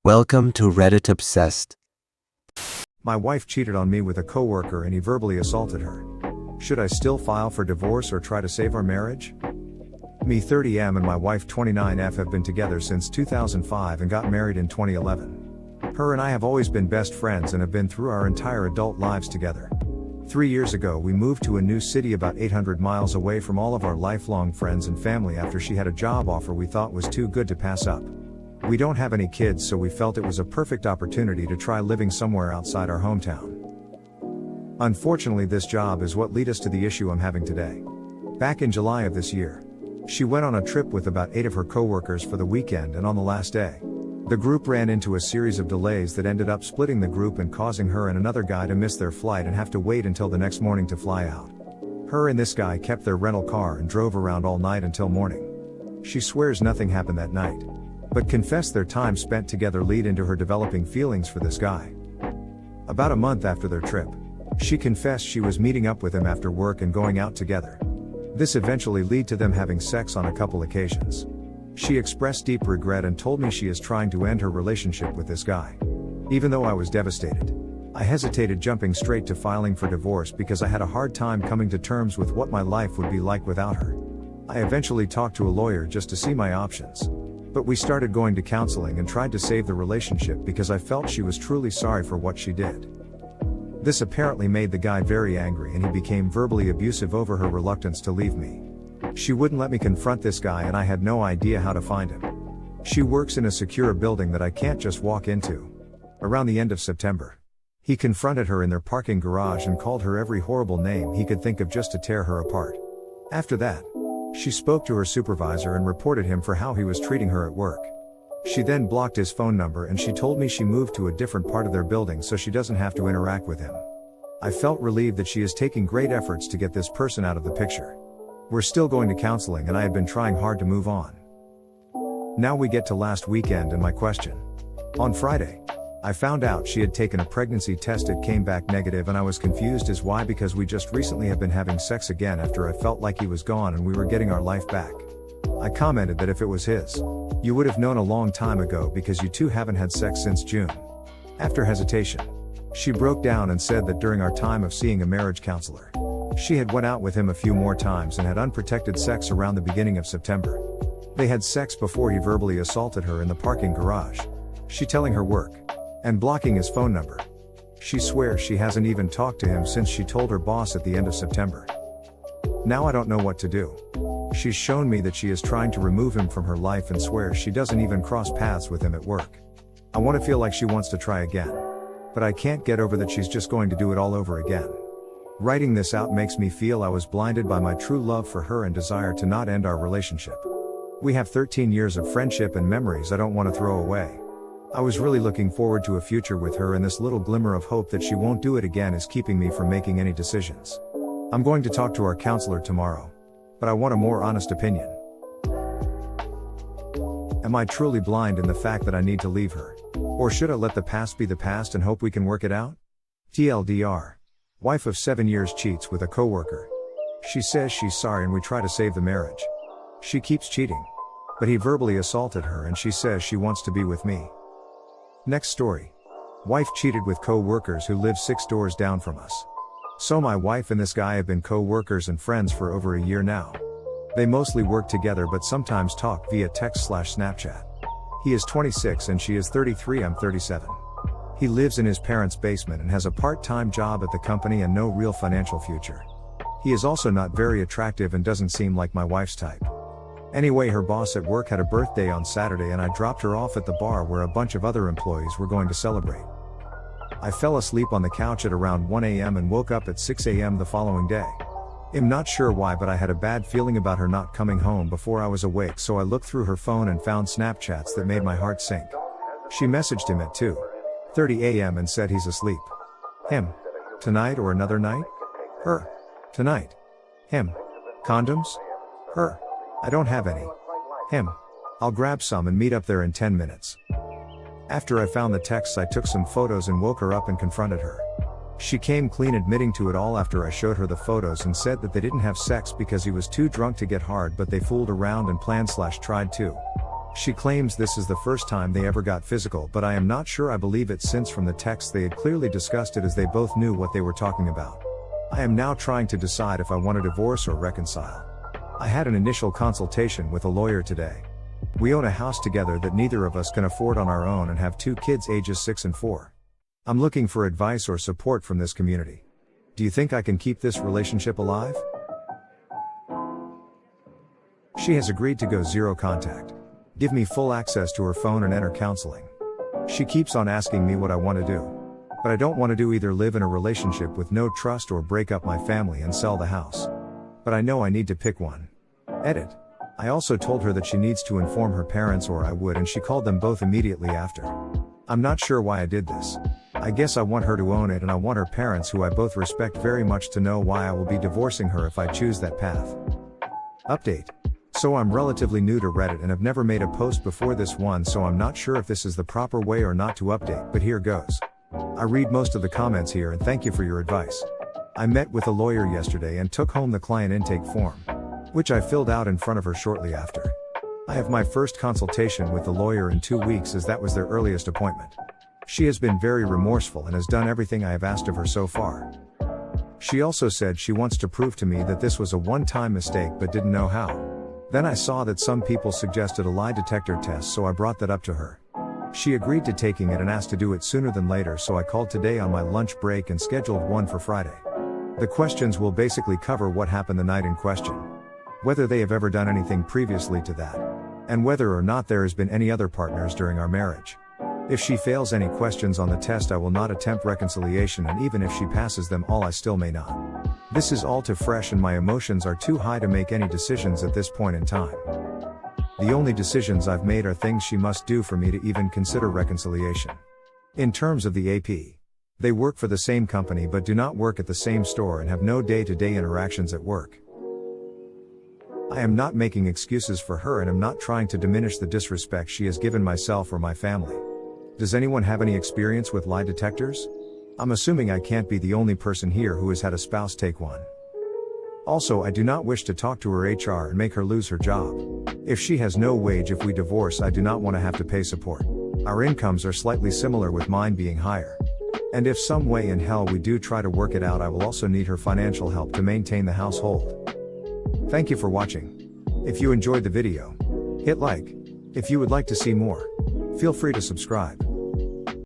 Welcome to Reddit Obsessed. My wife cheated on me with a coworker and he verbally assaulted her. Should I still file for divorce or try to save our marriage? Me 30M and my wife 29F have been together since 2005 and got married in 2011. Her and I have always been best friends and have been through our entire adult lives together. 3 years ago we moved to a new city about 800 miles away from all of our lifelong friends and family after she had a job offer we thought was too good to pass up. We don't have any kids, so we felt it was a perfect opportunity to try living somewhere outside our hometown. Unfortunately, this job is what led us to the issue I'm having today. Back in July of this year, she went on a trip with about 8 of her coworkers for the weekend, and on the last day, the group ran into a series of delays that ended up splitting the group and causing her and another guy to miss their flight and have to wait until the next morning to fly out. Her and this guy kept their rental car and drove around all night until morning. She swears nothing happened that night, but confessed their time spent together led into her developing feelings for this guy. About a month after their trip, she confessed she was meeting up with him after work and going out together. This eventually led to them having sex on a couple occasions. She expressed deep regret and told me she is trying to end her relationship with this guy. Even though I was devastated, I hesitated jumping straight to filing for divorce because I had a hard time coming to terms with what my life would be like without her. I eventually talked to a lawyer just to see my options. But we started going to counseling and tried to save the relationship because I felt she was truly sorry for what she did. This apparently made the guy very angry and he became verbally abusive over her reluctance to leave me. She wouldn't let me confront this guy and I had no idea how to find him. She works in a secure building that I can't just walk into. Around the end of September, he confronted her in their parking garage and called her every horrible name he could think of just to tear her apart. After that, she spoke to her supervisor and reported him for how he was treating her at work. She then blocked his phone number and she told me she moved to a different part of their building so she doesn't have to interact with him. I felt relieved that she is taking great efforts to get this person out of the picture. We're still going to counseling and I had been trying hard to move on. Now we get to last weekend and my question. On Friday, I found out she had taken a pregnancy test. It came back negative and I was confused as why, because we just recently have been having sex again after I felt like he was gone and we were getting our life back. I commented that if it was his, you would have known a long time ago because you two haven't had sex since June. After hesitation, she broke down and said that during our time of seeing a marriage counselor, she had went out with him a few more times and had unprotected sex around the beginning of September. They had sex before he verbally assaulted her in the parking garage. She telling her work and blocking his phone number. She swears she hasn't even talked to him since she told her boss at the end of September. Now I don't know what to do. She's shown me that she is trying to remove him from her life and swears she doesn't even cross paths with him at work. I want to feel like she wants to try again, but I can't get over that she's just going to do it all over again. Writing this out makes me feel I was blinded by my true love for her and desire to not end our relationship. We have 13 years of friendship and memories I don't want to throw away. I was really looking forward to a future with her, and this little glimmer of hope that she won't do it again is keeping me from making any decisions. I'm going to talk to our counselor tomorrow, but I want a more honest opinion. Am I truly blind in the fact that I need to leave her? Or should I let the past be the past and hope we can work it out? TLDR. Wife of 7 years cheats with a coworker. She says she's sorry and we try to save the marriage. She keeps cheating, but he verbally assaulted her and she says she wants to be with me. Next story. Wife cheated with co-workers who live 6 doors down from us. So my wife and this guy have been co-workers and friends for over a year now. They mostly work together but sometimes talk via text/Snapchat. He is 26 and she is 33. I'm 37. He lives in his parents' basement and has a part-time job at the company and no real financial future. He is also not very attractive and doesn't seem like my wife's type. Anyway, her boss at work had a birthday on Saturday and I dropped her off at the bar where a bunch of other employees were going to celebrate. I fell asleep on the couch at around 1 a.m. and woke up at 6 a.m. the following day. I'm not sure why, but I had a bad feeling about her not coming home before I was awake, so I looked through her phone and found Snapchats that made my heart sink. She messaged him at 2:30 a.m. and said he's asleep. Him. Tonight or another night? Her. Tonight. Him. Condoms? Her. I don't have any. Him. I'll grab some and meet up there in 10 minutes. After I found the texts, I took some photos and woke her up and confronted her. She came clean, admitting to it all after I showed her the photos, and said that they didn't have sex because he was too drunk to get hard, but they fooled around and planned/tried to. She claims this is the first time they ever got physical, but I am not sure I believe it, since from the text they had clearly discussed it, as they both knew what they were talking about. I am now trying to decide if I want to divorce or reconcile. I had an initial consultation with a lawyer today. We own a house together that neither of us can afford on our own and have 2 kids ages 6 and 4. I'm looking for advice or support from this community. Do you think I can keep this relationship alive? She has agreed to go zero contact. Give me full access to her phone and enter counseling. She keeps on asking me what I want to do. But I don't want to do either live in a relationship with no trust or break up my family and sell the house. But I know I need to pick one. Edit. I also told her that she needs to inform her parents, or I would, and she called them both immediately after. I'm not sure why I did this. I guess I want her to own it, and I want her parents, who I both respect very much, to know why I will be divorcing her if I choose that path. Update. So I'm relatively new to Reddit and have never made a post before this one, so I'm not sure if this is the proper way or not to update, but here goes. I read most of the comments here and thank you for your advice. I met with a lawyer yesterday and took home the client intake form, which I filled out in front of her shortly after. I have my first consultation with the lawyer in 2 weeks, as that was their earliest appointment. She has been very remorseful and has done everything I have asked of her so far. She also said she wants to prove to me that this was a one-time mistake but didn't know how. Then I saw that some people suggested a lie detector test, so I brought that up to her. She agreed to taking it and asked to do it sooner than later, so I called today on my lunch break and scheduled one for Friday. The questions will basically cover what happened the night in question, whether they have ever done anything previously to that, and whether or not there has been any other partners during our marriage. If she fails any questions on the test, I will not attempt reconciliation, and even if she passes them all, I still may not. This is all too fresh and my emotions are too high to make any decisions at this point in time. The only decisions I've made are things she must do for me to even consider reconciliation. In terms of the AP, they work for the same company but do not work at the same store and have no day-to-day interactions at work. I am not making excuses for her and am not trying to diminish the disrespect she has given myself or my family. Does anyone have any experience with lie detectors? I'm assuming I can't be the only person here who has had a spouse take one. Also, I do not wish to talk to her HR and make her lose her job. If she has no wage if we divorce, I do not want to have to pay support. Our incomes are slightly similar, with mine being higher. And if some way in hell we do try to work it out, I will also need her financial help to maintain the household. Thank you for watching. If you enjoyed the video, hit like. If you would like to see more, feel free to subscribe.